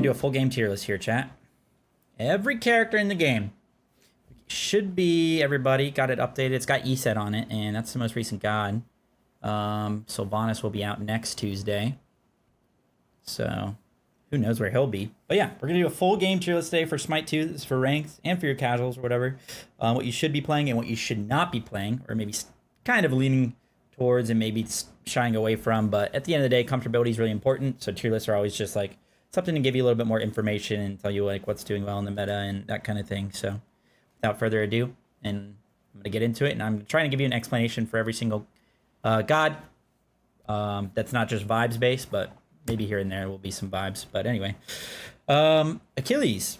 do a full game tier list here, chat. Every character in the game should be, everybody got it updated. It's got ESET on it, and that's the most recent god. Sylvanas will be out next Tuesday. So who knows where he'll be. But yeah, we're going to do a full game tier list today for Smite 2. This is for ranks and for your casuals or whatever. What you should be playing and what you should not be playing, or maybe kind of leaning towards and maybe shying away from. But at the end of the day, comfortability is really important. So tier lists are always just like something to give you a little bit more information and tell you like what's doing well in the meta and that kind of thing. So without further ado, and I'm going to get into it, and I'm trying to give you an explanation for every single god. That's not just vibes based, but maybe here and there will be some vibes. But anyway, Achilles,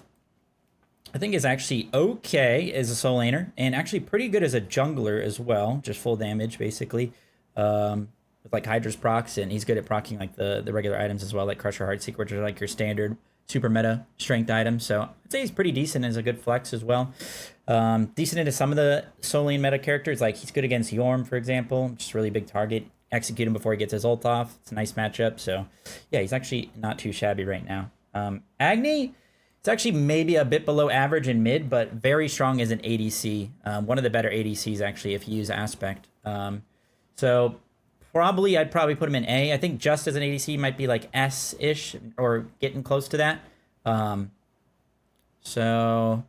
I think, is actually okay as a soul laner, and actually pretty good as a jungler as well. Just full damage, basically, with like Hydra's procs, and he's good at proccing like the regular items as well, like Crusher, Heartseeker, which are like your standard super meta strength items. So I'd say he's pretty decent as a good flex as well. Decent into some of the soul lane meta characters, like he's good against Yorm, for example, just really big target. Execute him before he gets his ult off. It's a nice matchup. So yeah, he's actually not too shabby right now. Agni, it's actually maybe a bit below average in mid, but very strong as an ADC. One of the better ADCs actually if you use Aspect. So I'd probably put him in A. I think just as an ADC might be like S-ish or getting close to that. So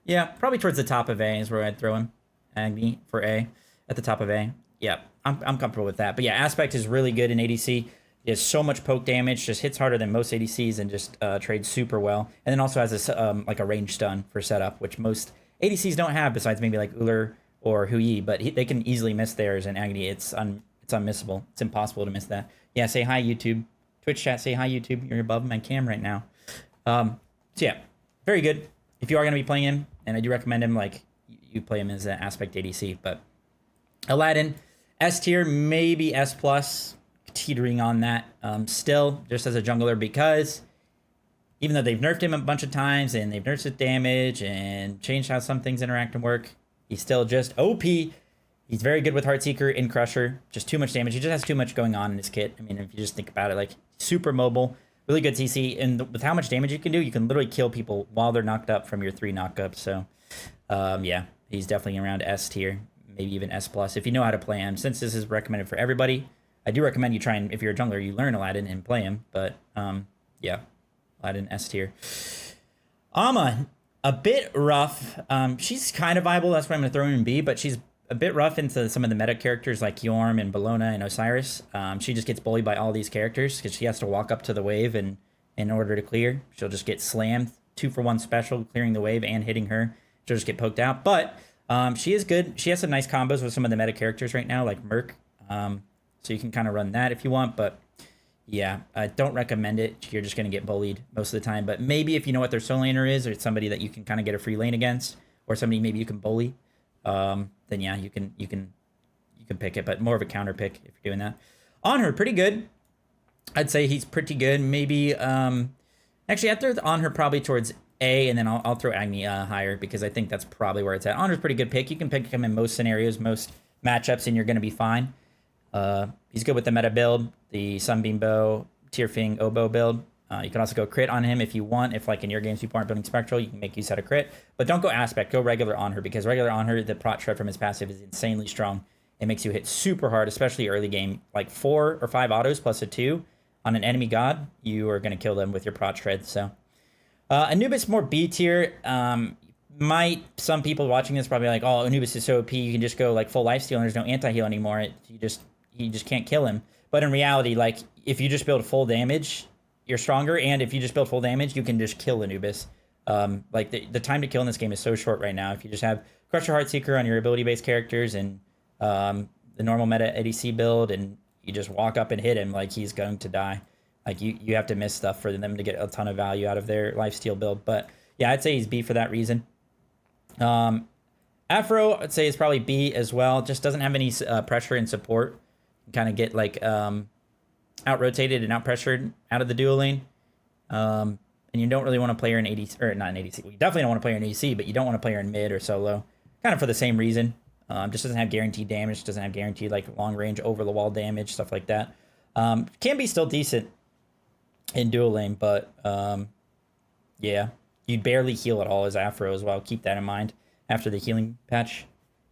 yeah, probably towards the top of A is where I'd throw him. Agni for A at the top of A. Yeah, I'm comfortable with that. But yeah, Aspect is really good in ADC. He has so much poke damage, just hits harder than most ADCs, and just trades super well. And then also has this like a range stun for setup, which most ADCs don't have, besides maybe like Ullr or Hui. But they can easily miss theirs, and Agni, it's unmissable. It's impossible to miss that. Yeah, say hi, YouTube. Twitch chat, say hi, YouTube. You're above my cam right now. So yeah, very good. If you are going to be playing him, and I do recommend him, like you play him as an Aspect ADC. But Aladdin, S tier, maybe S plus, teetering on that. Still, just as a jungler, because even though they've nerfed him a bunch of times and they've nerfed his damage and changed how some things interact and work, he's still just OP. He's very good with Heartseeker and Crusher. Just too much damage. He just has too much going on in his kit. I mean, if you just think about it, like super mobile, really good CC, and with how much damage you can do, you can literally kill people while they're knocked up from your 3 knockups. So, yeah, he's definitely around S tier. Maybe even S plus if you know how to play him. Since this is recommended for everybody, I do recommend you try and, if you're a jungler, you learn Aladdin and play him. But yeah, Aladdin S tier. Amma, a bit rough. She's kind of viable. That's why I'm gonna throw her in B. But she's a bit rough into some of the meta characters like Yorm and Bellona and Osiris. She just gets bullied by all these characters because she has to walk up to the wave, and in order to clear, she'll just get slammed. 2-for-1 special, clearing the wave and hitting her. She'll just get poked out, but. She is good. She has some nice combos with some of the meta characters right now, like Merc. So you can kind of run that if you want. But yeah, I don't recommend it. You're just going to get bullied most of the time. But maybe if you know what their soul laner is, or it's somebody that you can kind of get a free lane against, or somebody maybe you can bully, then yeah, you can pick it. But more of a counter pick if you're doing that. On her, pretty good. I'd say he's pretty good. Maybe actually, I'd throw on her probably towards A, and then I'll throw Agni higher, because I think that's probably where it's at. Honor's a pretty good pick. You can pick him in most scenarios, most matchups, and you're going to be fine. He's good with the meta build, the Sunbeam Bow, Tierfing Oboe build. You can also go crit on him if you want. If like in your games people aren't building Spectral, you can make use of a crit. But don't go Aspect, go regular on her, because regular on her, the prot shred from his passive is insanely strong. It makes you hit super hard, especially early game. Like 4 or 5 autos plus a 2 on an enemy god, you are going to kill them with your prot shred. So Anubis more B tier. Some people watching this probably like, oh, Anubis is so OP, you can just go like full lifesteal and there's no anti-heal anymore. You just can't kill him. But in reality, like if you just build full damage, you're stronger, and if you just build full damage, you can just kill Anubis. Like the time to kill in this game is so short right now. If you just have Crusher, Heartseeker on your ability-based characters and the normal meta ADC build, and you just walk up and hit him, like he's going to die. Like you have to miss stuff for them to get a ton of value out of their lifesteal build. But yeah, I'd say he's B for that reason. Afro, I'd say is probably B as well. Just doesn't have any pressure and support. Kind of get like out-rotated and out-pressured out of the dual lane. And you don't really want to play her in ADC, or not in ADC. Well, you definitely don't want to play her in ADC, but you don't want to play her in mid or solo. Kind of for the same reason. Just doesn't have guaranteed damage. Doesn't have guaranteed like long-range over-the-wall damage, stuff like that. Can be still decent. in dual lane, but yeah, you barely heal at all as Afro as well. Keep that in mind. After the healing patch,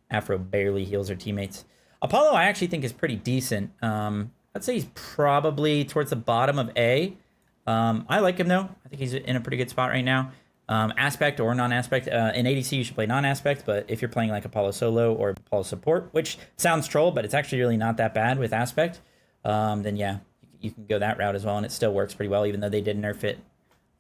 Afro barely heals her teammates. Apollo, I actually think is pretty decent. I'd say he's probably towards the bottom of A. I like him though. I think he's in a pretty good spot right now. Aspect or non-aspect. In ADC, you should play non-aspect, but if you're playing like Apollo solo or Apollo support, which sounds troll, but it's actually really not that bad with aspect, then yeah, you can go that route as well, and it still works pretty well, even though they did nerf it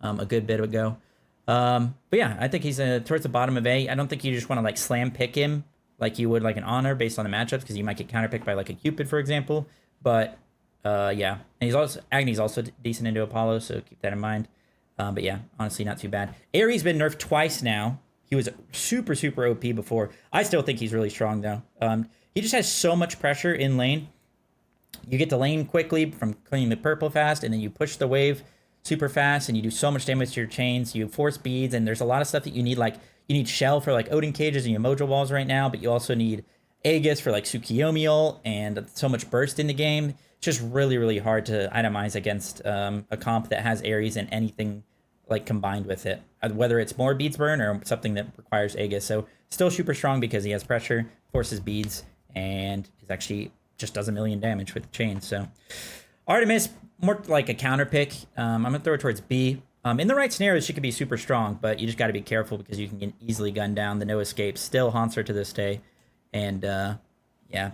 a good bit ago. But yeah, I think he's towards the bottom of A. I don't think you just want to like slam pick him like you would like an Honor based on the matchups, because you might get counterpicked by like a Cupid, for example. But yeah, and he's also Agni's also decent into Apollo, so keep that in mind. But yeah, honestly, not too bad. Ares been nerfed twice now. He was super OP before. I still think he's really strong though. He just has so much pressure in lane. You get the lane quickly from cleaning the purple fast, and then you push the wave super fast, and you do so much damage to your chains. You force beads, and there's a lot of stuff that you need. Like you need shell for like Odin cages and your mojo walls right now, but you also need Aegis for like Tsukiyomi ult, and so much burst in the game. It's just really hard to itemize against a comp that has Ares and anything like combined with it, whether it's more beads burn or something that requires Aegis. So still super strong because he has pressure, forces beads, and is actually just does a million damage with the chain. So Artemis, more like a counter pick. I'm gonna throw it towards B. In the right scenarios, she could be super strong, but you just got to be careful because you can get easily gunned down. The no escape still haunts her to this day, and yeah,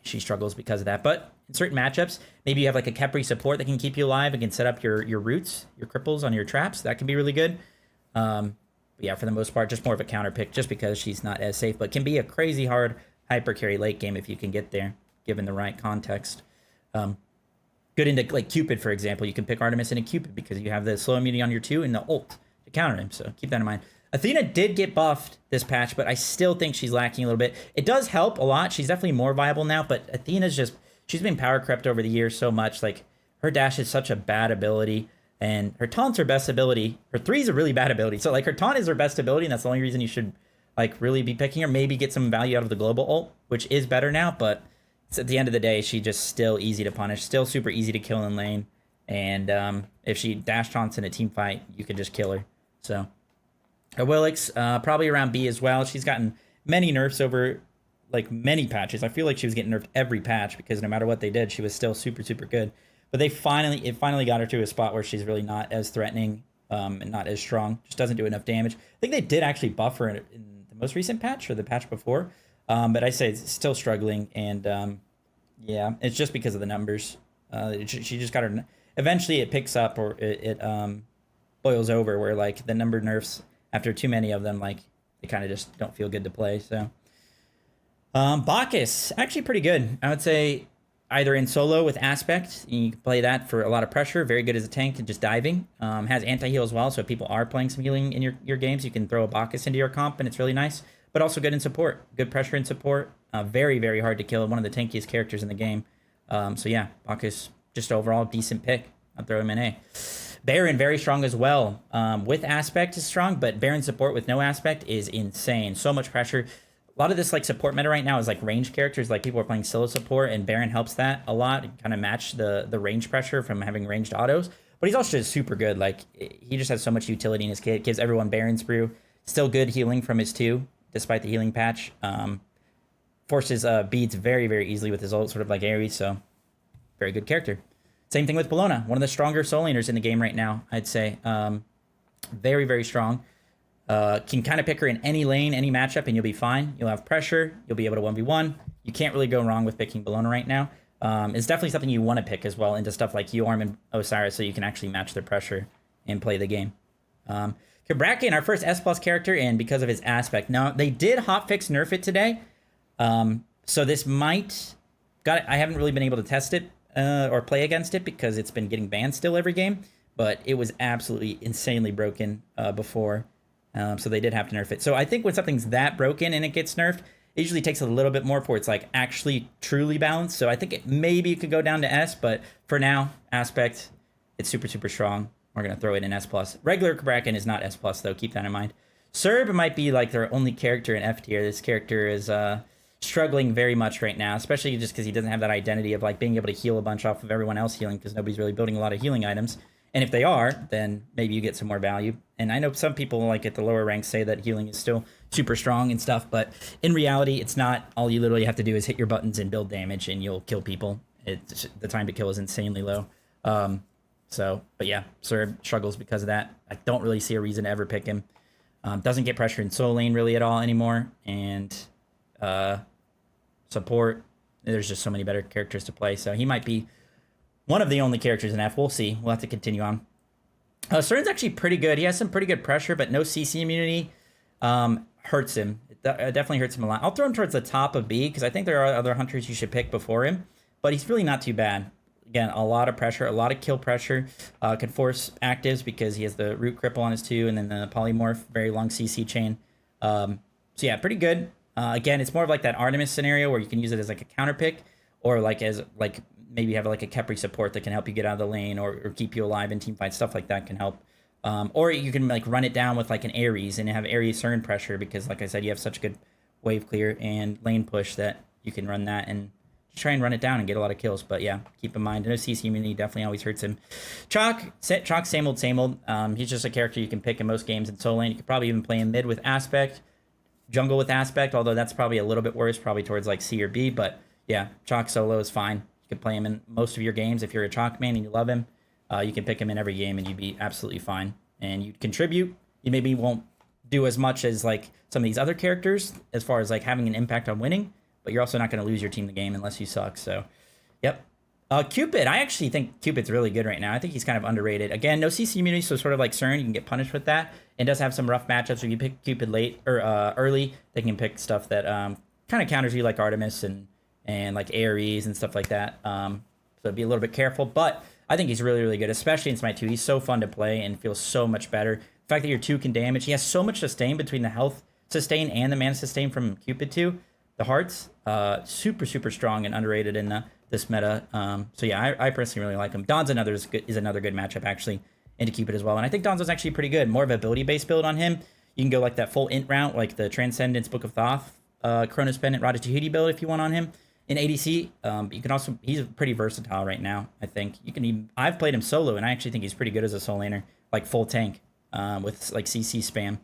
she struggles because of that. But in certain matchups, maybe you have like a Khepri support that can keep you alive and can set up your roots, your cripples on your traps. That can be really good. But yeah, for the most part, just more of a counter pick just because she's not as safe, but can be a crazy hard hyper carry late game if you can get there, given the right context. Good into like Cupid, for example. You can pick Artemis into Cupid because you have the slow immunity on your 2 and the ult to counter him. So keep that in mind. Athena did get buffed this patch, but I still think she's lacking a little bit. It does help a lot. She's definitely more viable now, but Athena's just, she's been power crept over the years so much. Like her dash is such a bad ability, and her taunt's her best ability. Her 3 is a really bad ability. So like her taunt is her best ability, and that's the only reason you should like really be picking her. Maybe get some value out of the global ult, which is better now, but at the end of the day, she just still easy to punish, still super easy to kill in lane. And if she dash taunts in a team fight, you could just kill her. So Willix, probably around B as well. She's gotten many nerfs over like many patches. I feel like she was getting nerfed every patch because no matter what they did, she was still super good. But it finally got her to a spot where she's really not as threatening and not as strong. Just doesn't do enough damage. I think they did actually buff her in the most recent patch or the patch before. But I say it's still struggling, and yeah, it's just because of the numbers. She just got her. Eventually, it picks up, or it boils over, where like the number nerfs after too many of them, like they kind of just don't feel good to play. So, Bacchus actually pretty good. I would say either in solo with aspect, you can play that for a lot of pressure. Very good as a tank and just diving. Has anti-heal as well, so if people are playing some healing in your games, you can throw a Bacchus into your comp, and it's really nice. But also good in support. Good pressure in support. Very hard to kill. One of the tankiest characters in the game. So yeah, Bacchus, just overall decent pick. I'll throw him in A. Baron, very strong as well. With aspect is strong, but Baron support with no aspect is insane. So much pressure. A lot of this like support meta right now is like range characters. Like people are playing solo support, and Baron helps that a lot. Kind of match the range pressure from having ranged autos. But he's also just super good. Like he just has so much utility in his kit. Gives everyone Baron's brew. Still good healing from his 2. Despite the healing patch, forces beads very easily with his ult, sort of like Ares, so very good character. Same thing with Bellona, one of the stronger soul laners in the game right now, I'd say. Very strong. Can kind of pick her in any lane, any matchup, and you'll be fine. You'll have pressure. You'll be able to 1v1. You can't really go wrong with picking Bellona right now. It's definitely something you want to pick as well into stuff like Yorm and Osiris, so you can actually match their pressure and play the game. Bracken, our first S+ character, and because of his aspect. Now, they did hotfix nerf it today, so this might... I haven't really been able to test it or play against it because it's been getting banned still every game, but it was absolutely insanely broken before, so they did have to nerf it. So I think when something's that broken and it gets nerfed, it usually takes a little bit more before it's like actually truly balanced. So I think maybe it could go down to S, but for now, aspect, it's super strong. We're going to throw it in S+. Regular Bracken is not S+, though. Keep that in mind. Serb might be like their only character in F tier. This character is struggling very much right now, especially just because he doesn't have that identity of like being able to heal a bunch off of everyone else healing, because nobody's really building a lot of healing items. And if they are, then maybe you get some more value. And I know some people like at the lower ranks say that healing is still super strong and stuff, but in reality, it's not. All you literally have to do is hit your buttons and build damage, and you'll kill people. The time to kill is insanely low. But yeah, Sir struggles because of that. I don't really see a reason to ever pick him. Doesn't get pressure in soul lane really at all anymore, and support. There's just so many better characters to play, so he might be one of the only characters in F. We'll see. We'll have to continue on. Cern's actually pretty good. He has some pretty good pressure, but no CC immunity hurts him. It definitely hurts him a lot. I'll throw him towards the top of B because I think there are other hunters you should pick before him, but he's really not too bad. Again, a lot of pressure, a lot of kill pressure. Can force actives because he has the root cripple on his 2 and then the polymorph, very long CC chain. So yeah, pretty good. Again, it's more of like that Artemis scenario where you can use it as like a counter pick, or like as like maybe have like a Khepri support that can help you get out of the lane or keep you alive in team fights. Stuff like that can help. Or you can like run it down with like an Ares and have Ares Cern pressure because, like I said, you have such good wave clear and lane push that you can run that and try and run it down and get a lot of kills. But yeah, keep in mind, no CC immunity definitely always hurts him. Chalk, same old, same old. He's just a character you can pick in most games in solo lane. You could probably even play him mid with Aspect, jungle with Aspect, although that's probably a little bit worse, probably towards like C or B. But yeah, Chalk solo is fine. You can play him in most of your games. If you're a Chalk man and you love him, you can pick him in every game and you'd be absolutely fine. And you'd contribute. You maybe won't do as much as like some of these other characters as far as like having an impact on winning, but you're also not going to lose your team the game unless you suck. So, yep. Cupid, I actually think Cupid's really good right now. I think he's kind of underrated. Again, no CC immunity, so sort of like Cern, you can get punished with that. It does have some rough matchups. If you pick Cupid late or early, they can pick stuff that kind of counters you, like Artemis and like Ares and stuff like that. So be a little bit careful. But I think he's really, really good, especially in Smite 2. He's so fun to play and feels so much better. The fact that your 2 can damage. He has so much sustain between the health sustain and the mana sustain from Cupid 2. The hearts, super, super strong and underrated in this meta. So yeah, I personally really like him. Don's is another good matchup actually into Cupid as well. And I think Don's actually pretty good. More of an ability-based build on him. You can go like that full int route, like the Transcendence, Book of Thoth, Chronos Pendant, Ratatouille build if you want on him. In ADC, you can also, he's pretty versatile right now, I think. I've played him solo, and I actually think he's pretty good as a soul laner, like full tank, with like CC spam,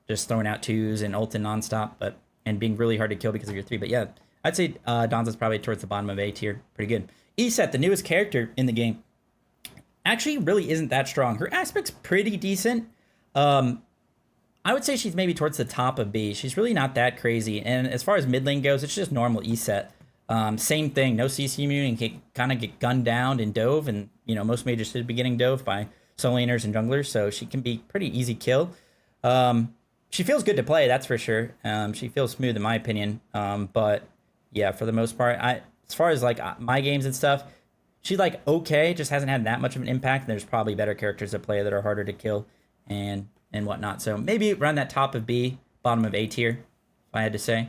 just throwing out 2s and ulting nonstop, and being really hard to kill because of your 3. But yeah, I'd say Donza's probably towards the bottom of A tier. Pretty good. Eset, the newest character in the game, actually really isn't that strong. Her aspect's pretty decent. I would say she's maybe towards the top of B. She's really not that crazy. And as far as mid lane goes, it's just normal Eset. Same thing, no CC immunity, and can kind of get gunned down and dove, and you know most mages should be getting dove by soul laners and junglers, so she can be pretty easy kill. She feels good to play, that's for sure. She feels smooth in my opinion, but yeah, for the most part, as far as like my games and stuff, she's like okay, just hasn't had that much of an impact. There's probably better characters to play that are harder to kill and whatnot. So maybe around that top of B, bottom of A tier, if I had to say.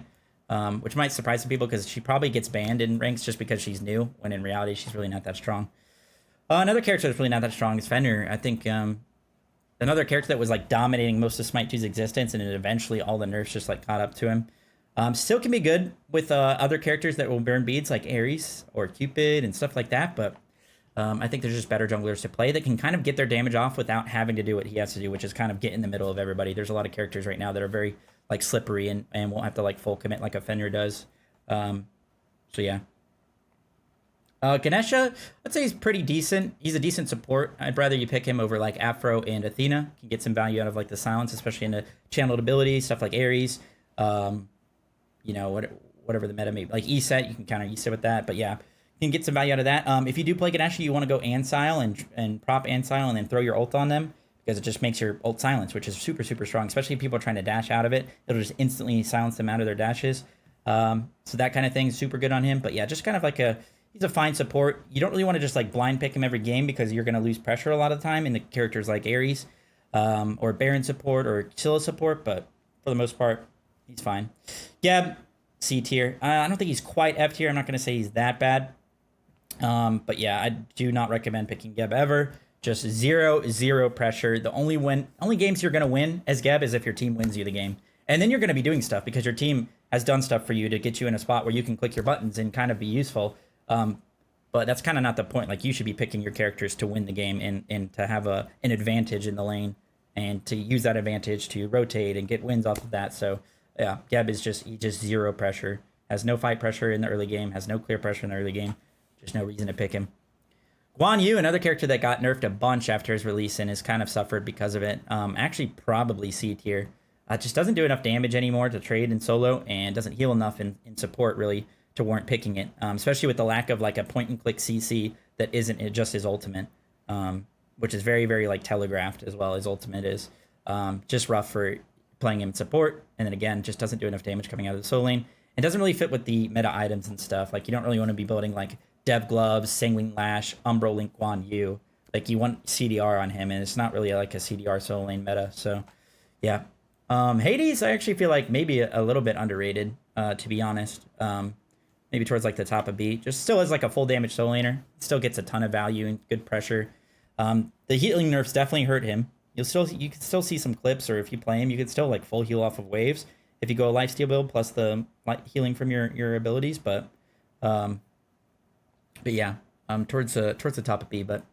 Which might surprise some people because she probably gets banned in ranks just because she's new, when in reality she's really not that strong. Another character that's really not that strong is Fenrir. I think another character that was like dominating most of Smite 2's existence, and then eventually all the nerfs just like caught up to him. Still can be good with other characters that will burn beads like Ares or Cupid and stuff like that, but I think there's just better junglers to play that can kind of get their damage off without having to do what he has to do, which is kind of get in the middle of everybody. There's a lot of characters right now that are very like slippery and won't have to like full commit like a Fenrir does. So yeah. Ganesha, I'd say he's pretty decent. He's a decent support. I'd rather you pick him over like Afro and Athena. You can get some value out of like the silence, especially in the channeled ability, stuff like Ares. You know, whatever the meta may be. Like Eset, you can counter Eset with that. But yeah, you can get some value out of that. If you do play Ganesha, you want to go Ansile and prop Ansile and then throw your ult on them, because it just makes your ult silence, which is super, super strong, especially if people are trying to dash out of it. It'll just instantly silence them out of their dashes. So that kind of thing is super good on him. But yeah, just kind of like he's a fine support. You don't really want to just like blind pick him every game because you're going to lose pressure a lot of the time in the characters like Ares, or Baron support or Scylla support. But for the most part, he's fine. Geb, C tier. I don't think he's quite F tier. I'm not going to say he's that bad. But yeah, I do not recommend picking Geb ever. Just zero pressure. The only games you're going to win as Geb is if your team wins you the game. And then you're going to be doing stuff because your team has done stuff for you to get you in a spot where you can click your buttons and kind of be useful. But But that's kind of not the point. Like, you should be picking your characters to win the game and to have an advantage in the lane and to use that advantage to rotate and get wins off of that. So, yeah, Geb is just zero pressure. Has no fight pressure in the early game. Has no clear pressure in the early game. Just no reason to pick him. Guan Yu, another character that got nerfed a bunch after his release and has kind of suffered because of it. Actually, probably C tier. Just doesn't do enough damage anymore to trade in solo and doesn't heal enough in support, really, to warrant picking it, especially with the lack of like a point-and-click CC that isn't just his ultimate, which is very, very like telegraphed as well. His ultimate is just rough for playing him in support, and then again, just doesn't do enough damage coming out of the solo lane. It doesn't really fit with the meta items and stuff. Like, you don't really want to be building like Dev Gloves, Sanguine Lash, Umbro Link Guan Yu. Like, you want CDR on him, and it's not really like a CDR solo lane meta. So, yeah. Hades, I actually feel like maybe a little bit underrated, to be honest. Maybe towards like the top of B. Just still is like a full damage solo laner. Still gets a ton of value and good pressure. The healing nerfs definitely hurt him. You can still see some clips, or if you play him, you can still like full heal off of waves if you go a lifesteal build plus the healing from your abilities. But yeah, towards the top of B. But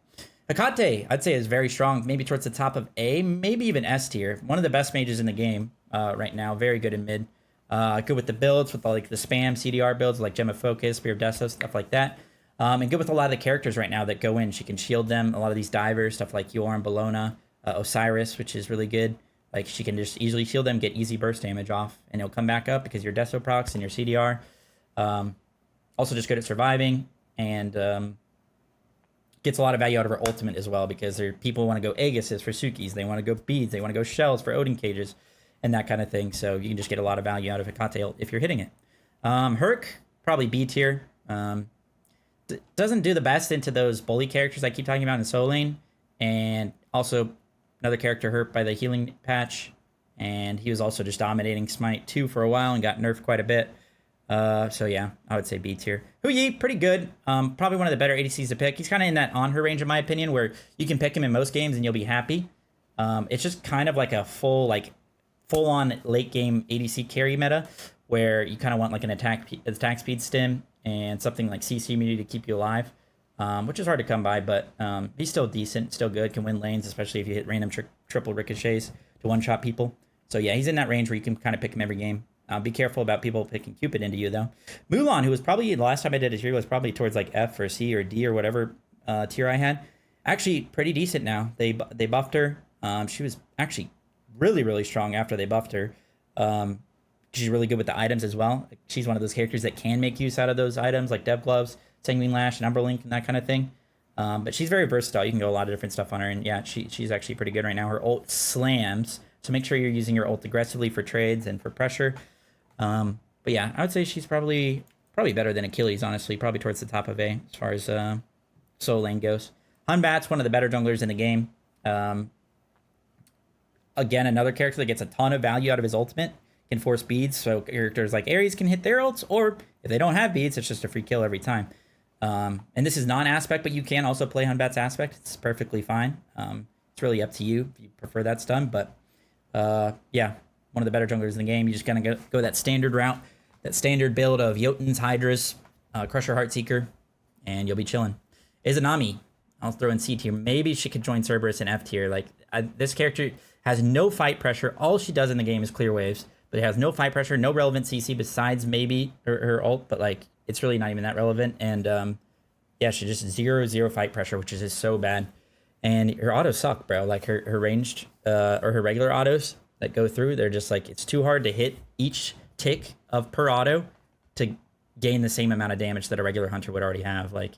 Hecate, I'd say, is very strong. Maybe towards the top of A, maybe even S tier. One of the best mages in the game right now. Very good in mid. Good with the builds, with like the spam CDR builds like Gem of Focus, Spear of Deso, stuff like that. And good with a lot of the characters right now that go in. She can shield them. A lot of these divers, stuff like Yorn, Bellona, Osiris, which is really good. Like, she can just easily shield them, get easy burst damage off, and it'll come back up because your Deso procs and your CDR. Also just good at surviving, and gets a lot of value out of her ultimate as well, because people want to go Aegises for Sukis, they want to go beads, they want to go shells for Odin cages, and that kind of thing. So you can just get a lot of value out of Hecate if you're hitting it. Herc, probably B tier. Doesn't do the best into those bully characters I keep talking about in solo lane, and also another character hurt by the healing patch, and he was also just dominating Smite 2 for a while and got nerfed quite a bit. So yeah, I would say B tier. Hu Yi, pretty good. Probably one of the better ADCs to pick. He's kind of in that on her range, in my opinion, where you can pick him in most games and you'll be happy. It's just kind of like a full-on late game ADC carry meta, where you kind of want like an attack speed stim and something like CC immunity to keep you alive, which is hard to come by, but he's still decent, still good, can win lanes, especially if you hit random triple ricochets to one-shot people. So yeah, he's in that range where you can kind of pick him every game. Be careful about people picking Cupid into you, though. Mulan, who was probably, the last time I did a tier, was probably towards like F or C or D or whatever tier I had. Actually, pretty decent now. They buffed her. She was actually really, really strong after they buffed her. She's really good with the items as well. She's one of those characters that can make use out of those items, like Dev Gloves, Sanguine Lash, and Umberlink, and that kind of thing. But she's very versatile. You can go a lot of different stuff on her, and yeah, she's actually pretty good right now. Her ult slams, so make sure you're using your ult aggressively for trades and for pressure. But yeah, I would say she's probably better than Achilles, honestly. Probably towards the top of A as far as solo lane goes. Hunbat's one of the better junglers in the game. Again, another character that gets a ton of value out of his ultimate, can force beads, so characters like Ares can hit their ults, or if they don't have beads, it's just a free kill every time. And this is non-aspect, but you can also play Hunbat's aspect. It's perfectly fine. It's really up to you if you prefer that stun, but yeah, one of the better junglers in the game. You just kind of go that standard route, that standard build of Jotuns, Hydras, Crusher, Heartseeker, and you'll be chilling. Izanami, I'll throw in C tier. Maybe she could join Cerberus in F tier. Like, this character has no fight pressure. All she does in the game is clear waves, but it has no fight pressure, no relevant CC besides maybe her ult, but like, it's really not even that relevant. And yeah, she just zero fight pressure, which is just so bad. And her autos suck, bro. Like, her ranged or her regular autos that go through, they're just like, it's too hard to hit each tick of per auto to gain the same amount of damage that a regular hunter would already have. Like,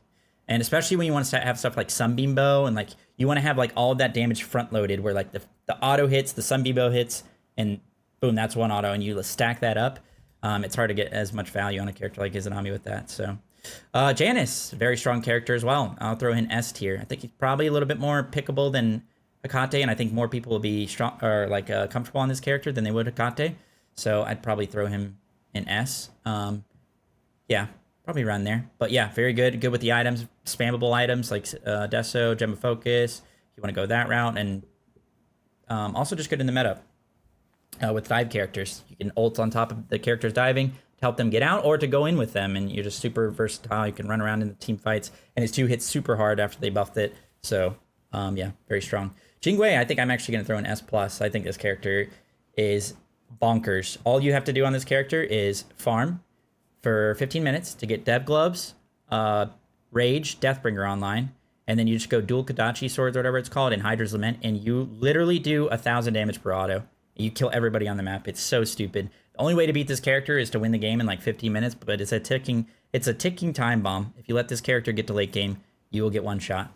and especially when you want to have stuff like Sunbeam Bow, and like, you want to have like all of that damage front loaded, where like the auto hits, the Sunbeam Bow hits, and boom, that's one auto, and you stack that up. It's hard to get as much value on a character like Izanami with that. So Janus, very strong character as well. I'll throw in S tier. I think he's probably a little bit more pickable than Hecate, and I think more people will be strong or like comfortable on this character than they would Hecate. So I'd probably throw him in S. Yeah, probably around there. But yeah, very good. Good with the items, spammable items like Deso, Gem of Focus. You want to go that route, and also just good in the meta with dive characters. You can ult on top of the characters diving to help them get out or to go in with them. And you're just super versatile. You can run around in the team fights. And his 2 hits super hard after they buffed it. So, yeah, very strong. Jingwei, I think I'm actually going to throw an S+. I think this character is bonkers. All you have to do on this character is farm for 15 minutes to get Dev Gloves, Rage, Deathbringer online, and then you just go dual Kodachi swords or whatever it's called, and Hydra's Lament, and you literally do 1,000 damage per auto. You kill everybody on the map. It's so stupid. The only way to beat this character is to win the game in like 15 minutes, but it's a ticking time bomb. If you let this character get to late game, you will get one shot.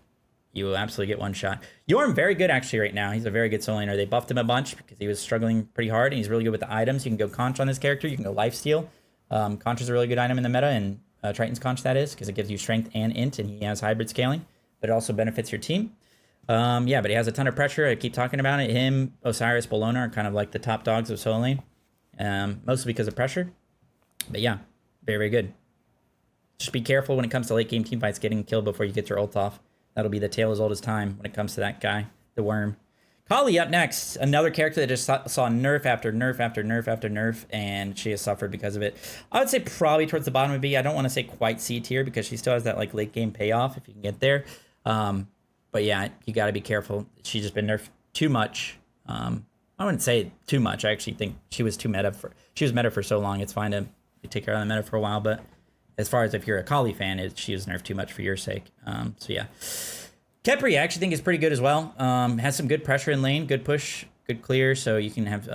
You will absolutely get one shot. Yorm, very good actually right now. He's a very good solo laner. They buffed him a bunch because he was struggling pretty hard, and he's really good with the items. You can go Conch on this character. You can go Lifesteal. Conch is a really good item in the meta, and Triton's Conch that is, because it gives you strength and int, and he has hybrid scaling, but it also benefits your team. Yeah, but he has a ton of pressure. I keep talking about it. Him, Osiris, Bologna are kind of like the top dogs of solo lane, mostly because of pressure. But yeah, very, very good. Just be careful when it comes to late game team fights, getting killed before you get your ult off. That'll be the tale as old as time when it comes to that guy, the worm. Kali up next, another character that just saw nerf after nerf after nerf after nerf, and she has suffered because of it. I would say probably towards the bottom of B. I don't want to say quite C tier because she still has that like late game payoff if you can get there. But yeah, you got to be careful. She's just been nerfed too much. I wouldn't say too much. I actually think she was meta for so long. It's fine to take her out of the meta for a while, but as far as if you're a Kali fan, she was nerfed too much for your sake. So yeah. Khepri, I actually think is pretty good as well. Has some good pressure in lane, good push, good clear, so you can have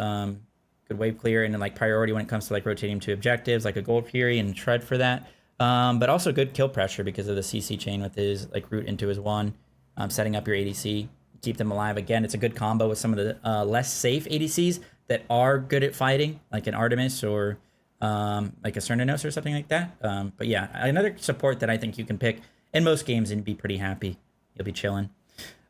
good wave clear and then like priority when it comes to like rotating to objectives, like a Gold Fury and Shred for that. But also good kill pressure because of the CC chain with his like root into his one, setting up your ADC, keep them alive. Again, it's a good combo with some of the less safe ADCs that are good at fighting, like an Artemis or like a Cernanos or something like that. But yeah, another support that I think you can pick in most games and be pretty happy. You'll be chilling.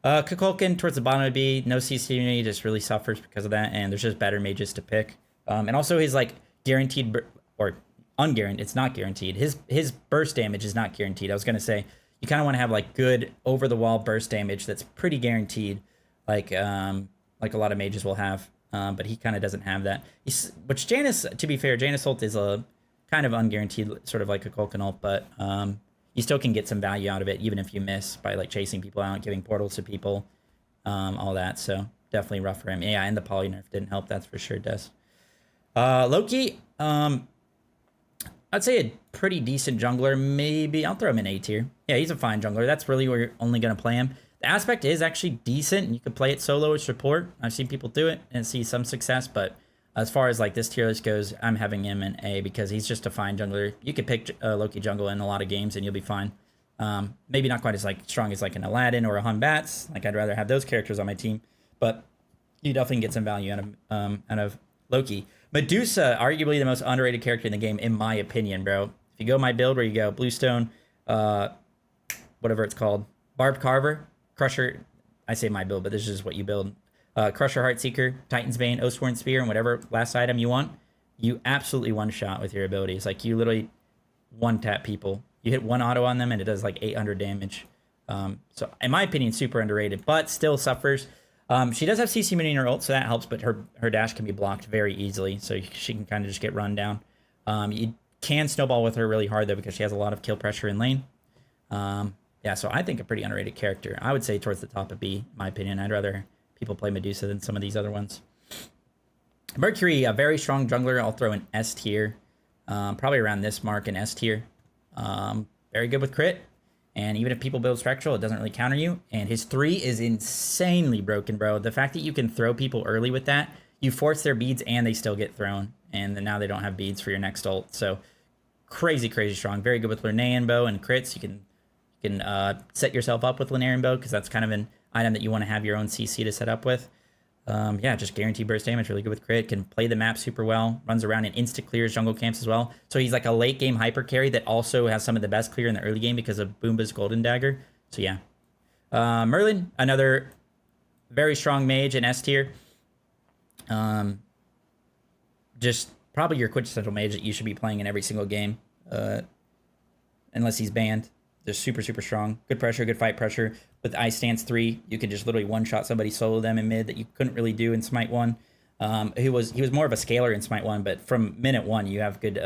Kukulkan towards the bottom of B, no CC immunity, just really suffers because of that, and there's just better mages to pick. And also his like guaranteed or unguaranteed, it's not guaranteed. His burst damage is not guaranteed. I was gonna say you kind of want to have like good over the wall burst damage that's pretty guaranteed, like a lot of mages will have. But he kind of doesn't have that. Which Janus, to be fair, Janus ult is a kind of unguaranteed, sort of like a Kukulkan ult, but you still can get some value out of it, even if you miss by like chasing people out, giving portals to people, all that. So definitely rough for him. Yeah, and the poly nerf didn't help. That's for sure. Does Loki? I'd say a pretty decent jungler. Maybe I'll throw him in A tier. Yeah, he's a fine jungler. That's really where you're only gonna play him. The aspect is actually decent. You could play it solo or support. I've seen people do it and see some success, but as far as like this tier list goes, I'm having him in A because he's just a fine jungler. You could pick Loki jungle in a lot of games and you'll be fine. Maybe not quite as like strong as like an Aladdin or a Hun Bats. Like I'd rather have those characters on my team, but you definitely get some value out of Loki. Medusa, arguably the most underrated character in the game, in my opinion, bro. If you go my build where you go Bluestone, whatever it's called, Barbed Carver, Crusher. I say my build, but this is just what you build. Crusher, Heartseeker, Titan's Bane, Oathsworn Spear, and whatever last item you want, you absolutely one-shot with your abilities. Like, you literally one-tap people. You hit one auto on them, and it does, like, 800 damage. So, in my opinion, super underrated, but still suffers. She does have CC immunity in her ult, so that helps, but her dash can be blocked very easily, so she can kind of just get run down. You can snowball with her really hard, though, because she has a lot of kill pressure in lane. Yeah, so I think a pretty underrated character. I would say towards the top of B, in my opinion. I'd rather people play Medusa than some of these other ones. Mercury, a very strong jungler. I'll throw in S tier. Probably around this mark in S tier. Very good with crit. And even if people build Spectral, it doesn't really counter you. And his 3 is insanely broken, bro. The fact that you can throw people early with that, you force their beads and they still get thrown. And then now they don't have beads for your next ult. So crazy, crazy strong. Very good with Linnæan Bow and crits. You can set yourself up with Linnæan Bow because that's kind of an item that you want to have your own CC to set up with. Yeah, just guaranteed burst damage, really good with crit, can play the map super well, runs around and insta clears jungle camps as well. So he's like a late game hyper carry that also has some of the best clear in the early game because of Boomba's Golden Dagger. So yeah. Merlin, another very strong mage in S tier. Just probably your quintessential mage that you should be playing in every single game. Unless he's banned. Just super, super strong. Good pressure, good fight pressure. With Ice Stance 3, you can just literally one-shot somebody, solo them in mid that you couldn't really do in Smite 1. He was more of a scaler in Smite 1, but from minute 1, you have good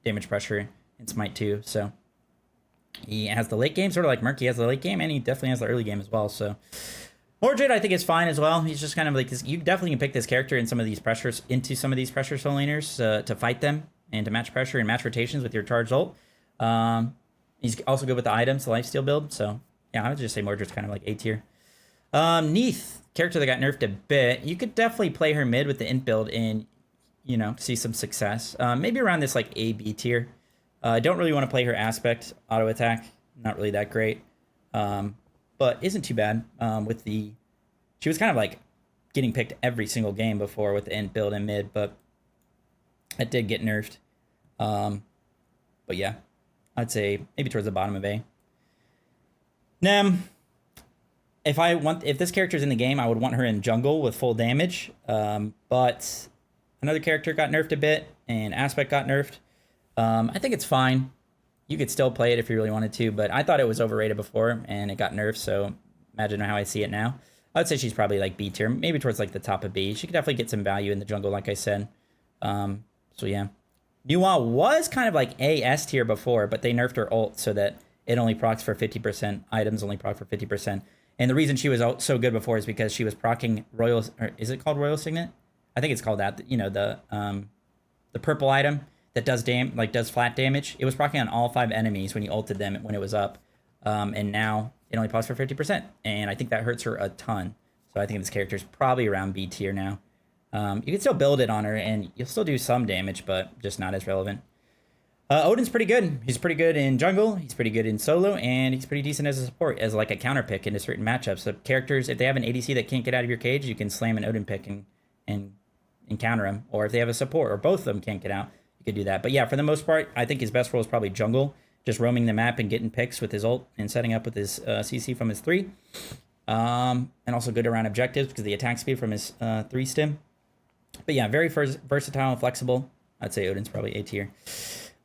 damage pressure in Smite too. So he has the late game, sort of like Murky has the late game, and he definitely has the early game as well. So Mordred, I think, is fine as well. He's just kind of like this. You definitely can pick this character in some of these pressures into some of these pressure soul laners to fight them and to match pressure and match rotations with your charged ult. He's also good with the items, the lifesteal build. So yeah, I would just say Mordred's kind of like A tier. Neith, character that got nerfed a bit. You could definitely play her mid with the int build and, you know, see some success. Maybe around this like A, B tier. I don't really want to play her aspect auto attack. Not really that great. But isn't too bad with the... She was kind of like getting picked every single game before with the int build and mid, but it did get nerfed. But yeah, I'd say maybe towards the bottom of A. Nem, if this character's in the game, I would want her in jungle with full damage. But another character got nerfed a bit, and aspect got nerfed. I think it's fine. You could still play it if you really wanted to, but I thought it was overrated before, and it got nerfed, so imagine how I see it now. I would say she's probably like B tier, maybe towards like the top of B. She could definitely get some value in the jungle, like I said. So yeah. Nuwa was kind of like A, S tier before, but they nerfed her ult so that it only procs for 50%. Items only proc for 50%. And the reason she was so good before is because she was procking Royal... Or is it called Royal Signet? I think it's called that. You know, the purple item that does does flat damage. It was proccing on all 5 enemies when you ulted them when it was up. And now it only procs for 50%. And I think that hurts her a ton. So I think this character is probably around B tier now. You can still build it on her, and you'll still do some damage, but just not as relevant. Odin's pretty good. He's pretty good in jungle. He's pretty good in solo, and he's pretty decent as a support, as like a counter pick into certain matchups. So characters, if they have an ADC that can't get out of your cage, you can slam an Odin pick and counter him. Or if they have a support, or both of them can't get out, you could do that. But yeah, for the most part, I think his best role is probably jungle, just roaming the map and getting picks with his ult and setting up with his CC from his 3. And also good around objectives because of the attack speed from his 3 stim. But yeah, very versatile and flexible. I'd say Odin's probably A tier.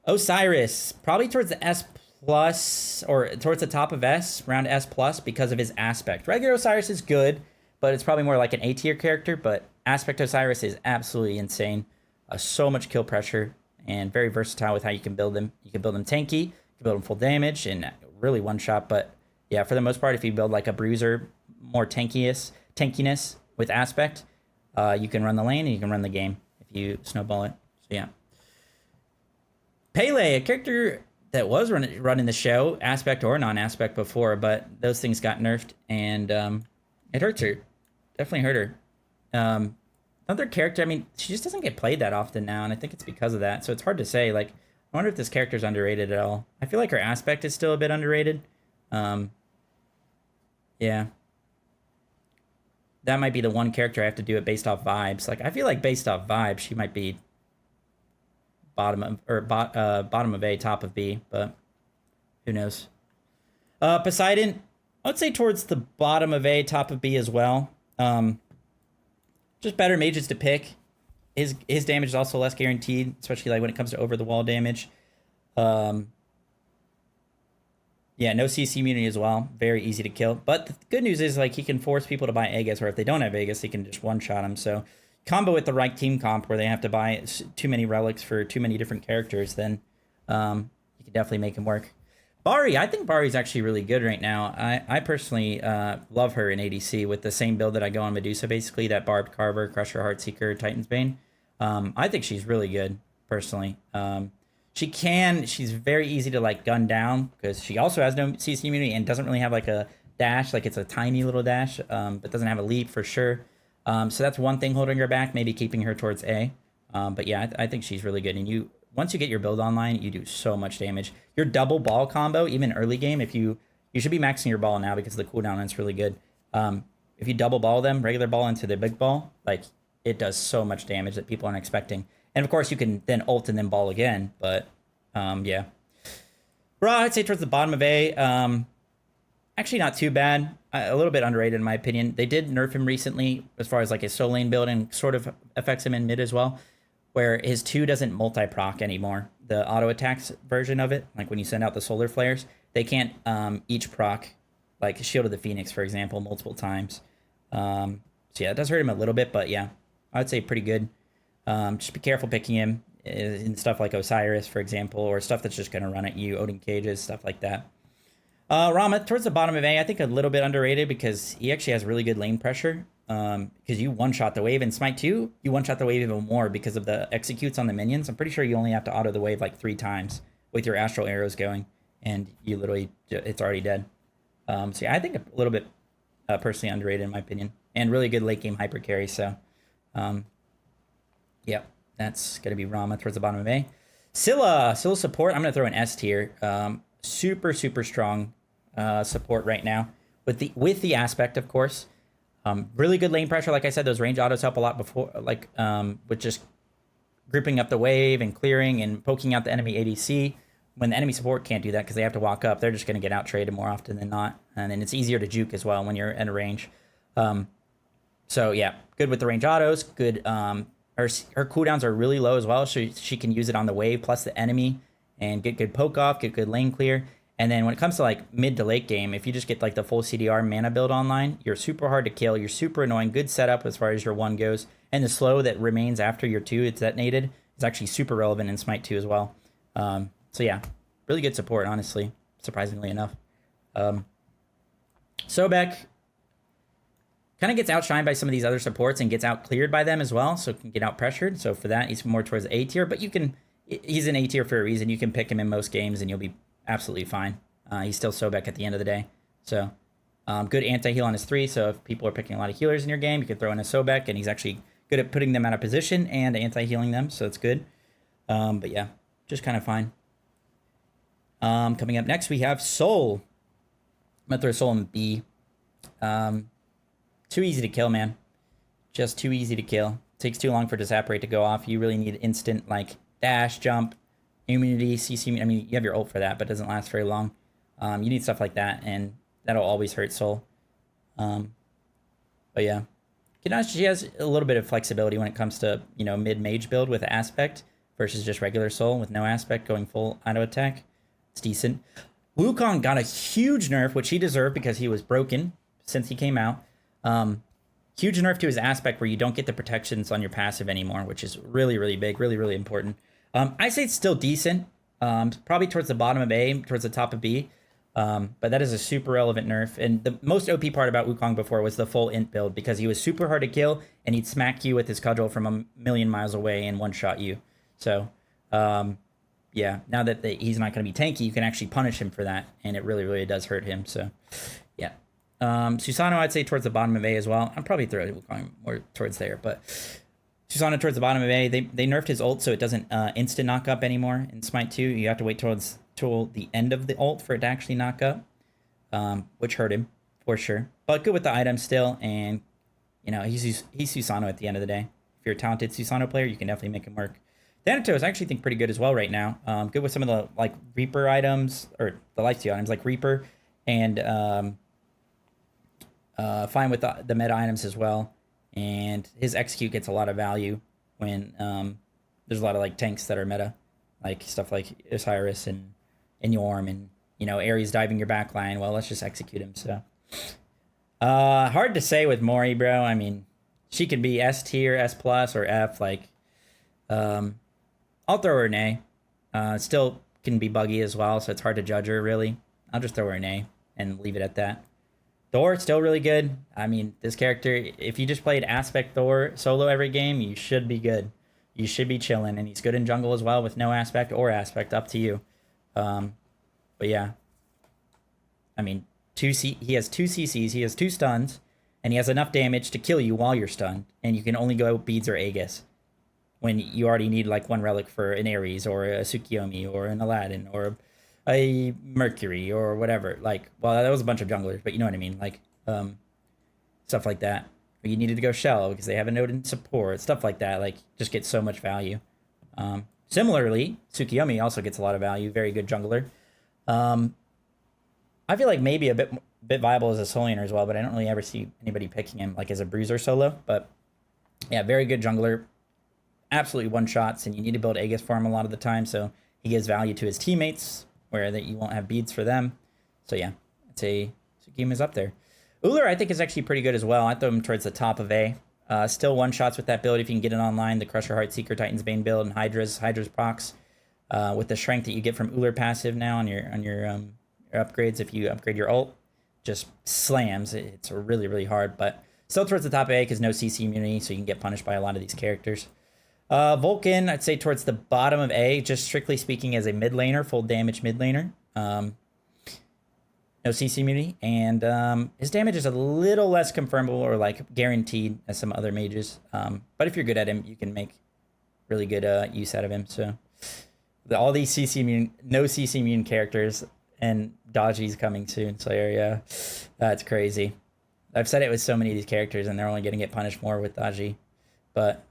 Osiris, probably towards the S plus, or towards the top of S, around S plus, because of his aspect. Regular Osiris is good, but it's probably more like an A tier character, but aspect Osiris is absolutely insane. So much kill pressure, and very versatile with how you can build them. You can build them tanky, you can build them full damage, and really one shot, but yeah, for the most part, if you build like a bruiser, more tankiness with aspect, you can run the lane and you can run the game if you snowball it. So yeah. Pele, a character that was running the show, aspect or non-aspect before, but those things got nerfed, and it hurts her. Definitely hurt her. Another character, I mean, she just doesn't get played that often now, and I think it's because of that. So it's hard to say. Like, I wonder if this character's underrated at all. I feel like her aspect is still a bit underrated. Yeah. That might be the one character I have to do it based off vibes. Like, I feel like based off vibes, she might be bottom of A, top of B, but who knows? Poseidon, I would say towards the bottom of A, top of B as well. Just better mages to pick. His damage is also less guaranteed, especially like when it comes to over the wall damage. Yeah, no CC immunity as well. Very easy to kill. But the good news is, like, he can force people to buy Aegis, or if they don't have Aegis, he can just one-shot them. So combo with the right team comp where they have to buy too many relics for too many different characters, then you can definitely make him work. Bari, I think Bari's actually really good right now. I personally love her in ADC with the same build that I go on Medusa, basically, that Barbed Carver, Crusher, Heartseeker, Titan's Bane. I think she's really good, personally. She's very easy to like gun down because she also has no CC immunity and doesn't really have like a dash, like it's a tiny little dash, but doesn't have a leap for sure. So that's one thing holding her back, maybe keeping her towards A. But yeah, I think she's really good. And once you get your build online, you do so much damage. Your double ball combo, even early game, you should be maxing your ball now because the cooldown on it's really good. If you double ball them, regular ball into the big ball, like it does so much damage that people aren't expecting. And of course, you can then ult and then ball again. But yeah, Ra, I'd say towards the bottom of A. Actually, not too bad. A little bit underrated in my opinion. They did nerf him recently as far as like his soul lane build, and sort of affects him in mid as well, where his 2 doesn't multi-proc anymore. The auto attacks version of it, like when you send out the solar flares, they can't each proc, like Shield of the Phoenix, for example, multiple times. So yeah, it does hurt him a little bit, but yeah, I would say pretty good. Just be careful picking him. in stuff like Osiris, for example, or stuff that's just going to run at you, Odin Cages, stuff like that. Rama, towards the bottom of A, I think a little bit underrated because he actually has really good lane pressure. Because you one-shot the wave in Smite 2, you one-shot the wave even more because of the executes on the minions. I'm pretty sure you only have to auto the wave like 3 times with your astral arrows going, and you literally, it's already dead. So yeah, I think a little bit personally underrated in my opinion, and really good late game hyper carry. So, yeah, that's gonna be Rama towards the bottom of A. Scylla support. I'm gonna throw an S tier. Super strong support right now with the aspect, of course. Really good lane pressure. Like I said, those range autos help a lot before, like with just gripping up the wave and clearing and poking out the enemy ADC. When the enemy support can't do that because they have to walk up, they're just going to get out traded more often than not. And then it's easier to juke as well when you're in a range. So yeah, good with the range autos. Good. Her cooldowns are really low as well, so she can use it on the wave plus the enemy and get good poke off, get good lane clear. And then when it comes to like mid to late game, if you just get like the full CDR mana build online, you're super hard to kill. You're super annoying. Good setup as far as your 1 goes. And the slow that remains after your 2 it's detonated is actually super relevant in Smite 2 as well. So yeah, really good support, honestly, surprisingly enough. Sobek kind of gets outshined by some of these other supports and gets out cleared by them as well, so can get out pressured. So for that, he's more towards A tier, but he's an A tier for a reason. You can pick him in most games and you'll be absolutely fine. He's still Sobek at the end of the day. So good anti-heal on his 3, so if people are picking a lot of healers in your game, you can throw in a Sobek, and he's actually good at putting them out of position and anti-healing them, so it's good. But yeah, just kind of fine. Coming up next, we have Soul. I'm going to throw Soul in B. Too easy to kill, man. Just too easy to kill. Takes too long for Disapparate to go off. You really need instant, like, dash, jump, immunity, CC. I mean, you have your ult for that, but it doesn't last very long. You need stuff like that, and that'll always hurt Soul. But yeah. She has a little bit of flexibility when it comes to, mid-mage build with Aspect versus just regular Soul with no Aspect going full auto attack. It's decent. Wukong got a huge nerf, which he deserved because he was broken since he came out. Huge nerf to his Aspect where you don't get the protections on your passive anymore, which is really, really big, really, really important. I say it's still decent, probably towards the bottom of A, towards the top of B, but that is a super relevant nerf. And the most OP part about Wukong before was the full int build, because he was super hard to kill, and he'd smack you with his cudgel from a million miles away and one-shot you. So, yeah, now that he's not going to be tanky, you can actually punish him for that, and it really, really does hurt him. So, yeah. Susano, I'd say towards the bottom of A as well. I'm probably throwing Wukong more towards there, but Susano towards the bottom of A. They nerfed his ult so it doesn't instant knock up anymore in Smite 2. You have to wait till the end of the ult for it to actually knock up, which hurt him for sure. But good with the items still, and he's Susano at the end of the day. If you're a talented Susano player, you can definitely make him work. Thanatos I actually think pretty good as well right now. Good with some of the like Reaper items, or the lifesteal items like Reaper, and fine with the meta items as well. And his execute gets a lot of value when there's a lot of like tanks that are meta, like stuff like Osiris and Yorm, and Ares diving your backline. Well, let's just execute him. So hard to say with Mori, bro. I mean, she could be S tier, S plus, or F. Like, I'll throw her an A. Still can be buggy as well, so it's hard to judge her really. I'll just throw her an A and leave it at that. Thor, still really good. I mean, this character, if you just played Aspect Thor solo every game, you should be good. You should be chilling, and he's good in jungle as well with no Aspect or Aspect, up to you. But yeah. I mean, he has 2 CCs, he has 2 stuns, and he has enough damage to kill you while you're stunned, and you can only go Beads or Aegis when you already need like 1 relic for an Ares or a Tsukiyomi or an Aladdin or a Mercury or whatever. Like, well, that was a bunch of junglers, but you know what I mean. Like, stuff like that. Or you needed to go Shell because they have a node in support. Stuff like that. Like, just get so much value. Similarly, Tsukiyomi also gets a lot of value. Very good jungler. I feel like maybe a bit viable as a solo laner as well, but I don't really ever see anybody picking him like as a bruiser solo. But yeah, very good jungler. Absolutely one-shots, and you need to build Aegis for him a lot of the time, so he gives value to his teammates, where that you won't have beads for them. So yeah, I'd say Tsukiyomi is up there. Ullr, I think, is actually pretty good as well. I throw him towards the top of A. Still one shots with that build if you can get it online. The Crusher Heartseeker Titan's Bane build and Hydra's procs. With the strength that you get from Uller passive now on your upgrades, if you upgrade your ult, just slams. It's really, really hard, but still towards the top of A because no CC immunity, so you can get punished by a lot of these characters. Vulcan, I'd say towards the bottom of A, just strictly speaking as a mid laner, full damage mid laner. No CC immunity, and his damage is a little less confirmable or like guaranteed as some other mages. But if you're good at him, you can make really good use out of him. So all these CC immune, no CC immune characters, and Dodgy's coming soon. So yeah, that's crazy. I've said it with so many of these characters, and they're only going to get punished more with Dodgy. But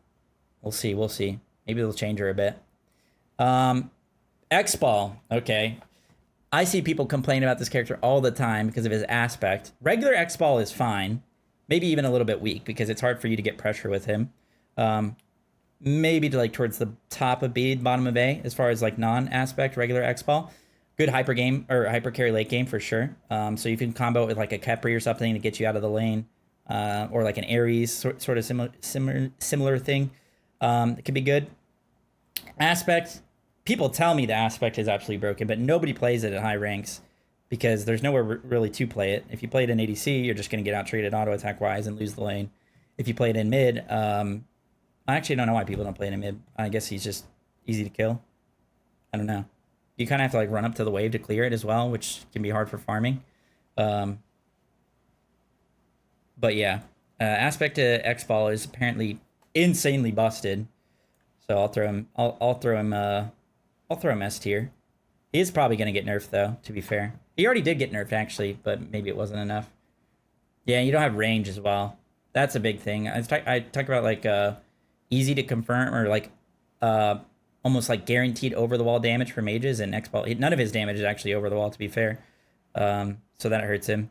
we'll see. We'll see. Maybe they'll change her a bit. X-Ball. Okay. I see people complain about this character all the time because of his aspect. Regular X-Ball is fine. Maybe even a little bit weak because it's hard for you to get pressure with him. Maybe to like towards the top of B, bottom of A, as far as like non-aspect regular X-Ball. Good hyper game or hyper carry late game for sure. So you can combo it with like a Khepri or something to get you out of the lane, or like an Ares sort of similar thing. It could be good. Aspect, people tell me the aspect is absolutely broken, but nobody plays it at high ranks because there's nowhere really to play it. If you play it in ADC, you're just going to get out traded auto attack wise and lose the lane. If you play it in mid, I actually don't know why people don't play it in mid. I guess he's just easy to kill. I don't know. You kind of have to like run up to the wave to clear it as well, which can be hard for farming. But yeah, aspect to X-Ball is apparently insanely busted. So I'll throw him. I'll throw him S tier. He is probably gonna get nerfed though. To be fair, he already did get nerfed actually, but maybe it wasn't enough. Yeah, you don't have range as well. That's a big thing. I talk about like easy to confirm or like almost like guaranteed over the wall damage for mages, and X-Ball. None of his damage is actually over the wall, to be fair. So that hurts him.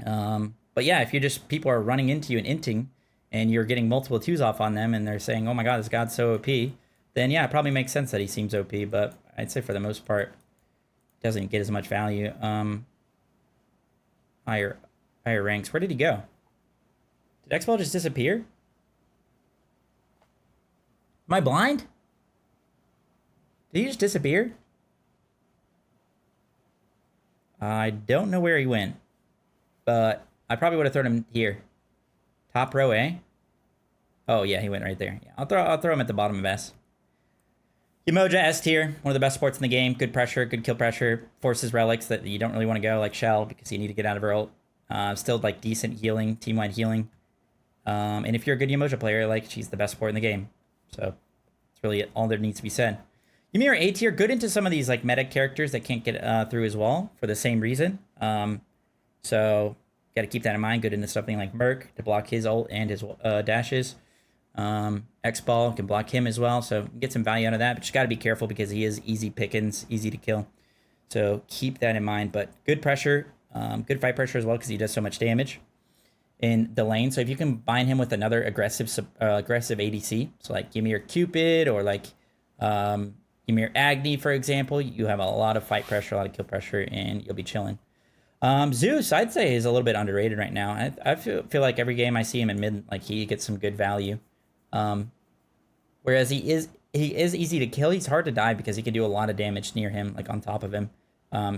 But yeah, if you just people are running into you and inting, and you're getting multiple 2s off on them, and they're saying, "Oh my god, this god's so OP," then yeah, it probably makes sense that he seems OP. But I'd say for the most part, doesn't get as much value. Higher ranks. Where did he go? Did X-Ball just disappear? Am I blind? Did he just disappear? I don't know where he went, but I probably would have thrown him here. Top row A. Oh yeah, he went right there. Yeah, I'll throw him at the bottom of S. Umoja S tier, one of the best supports in the game. Good pressure, good kill pressure. Forces relics that you don't really want to go, like Shell, because you need to get out of her ult. Still like decent healing, team-wide healing. And if you're a good Umoja player, like she's the best support in the game. So that's really all there needs to be said. Ymir A tier, good into some of these like meta characters that can't get through his wall for the same reason. So got to keep that in mind. Good into something like Merc to block his ult and his dashes. X-Ball can block him as well, so get some value out of that. But just got to be careful because he is easy pickings, easy to kill. So keep that in mind. But good pressure, good fight pressure as well because he does so much damage in the lane. So if you combine him with another aggressive ADC, so like Ymir Cupid or like Ymir Agni, for example, you have a lot of fight pressure, a lot of kill pressure, and you'll be chilling. Zeus, I'd say, is a little bit underrated right now. I feel like every game I see him in mid, like he gets some good value. Whereas he is easy to kill. He's hard to die because he can do a lot of damage near him, like on top of him.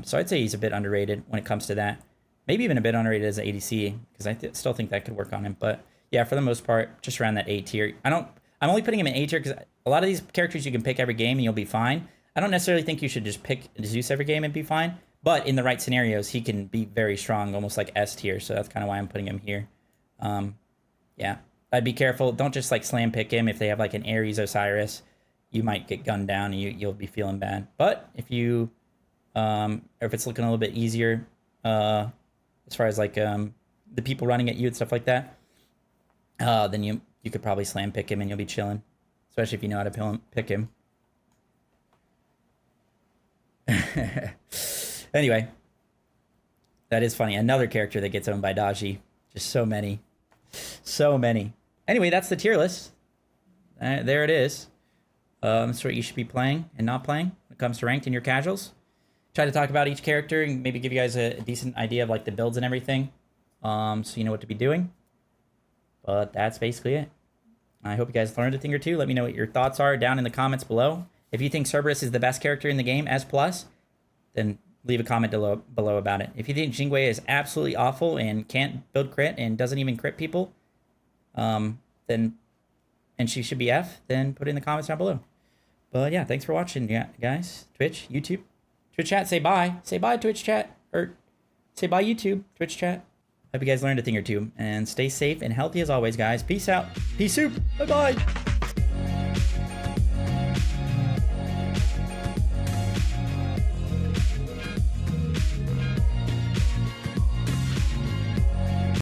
So I'd say he's a bit underrated when it comes to that. Maybe even a bit underrated as an ADC because I still think that could work on him. But yeah, for the most part, just around that A tier. I'm only putting him in A tier because a lot of these characters you can pick every game and you'll be fine. I don't necessarily think you should just pick Zeus every game and be fine. But in the right scenarios, he can be very strong, almost like S tier. So that's kind of why I'm putting him here. Yeah, I'd be careful. Don't just like slam pick him. If they have like an Ares Osiris, you might get gunned down and you'll be feeling bad. But if you, or if it's looking a little bit easier, as far as like the people running at you and stuff like that, then you could probably slam pick him and you'll be chilling, especially if you know how to pick him. Anyway, that is funny. Another character that gets owned by Dodgy. Just so many. So many. Anyway, that's the tier list. There it is. That's what you should be playing and not playing when it comes to ranked in your casuals. Try to talk about each character and maybe give you guys a decent idea of like the builds and everything. So you know what to be doing. But that's basically it. I hope you guys learned a thing or two. Let me know what your thoughts are down in the comments below. If you think Cerberus is the best character in the game as plus, then leave a comment below about it. If you think Jingwei is absolutely awful and can't build crit and doesn't even crit people, then and she should be F, then put it in the comments down below. But yeah, thanks for watching, guys. Twitch, YouTube, Twitch chat, say bye. Say bye, Twitch chat. Or say bye, YouTube, Twitch chat. Hope you guys learned a thing or two. And stay safe and healthy as always, guys. Peace out. Peace soup. Bye-bye.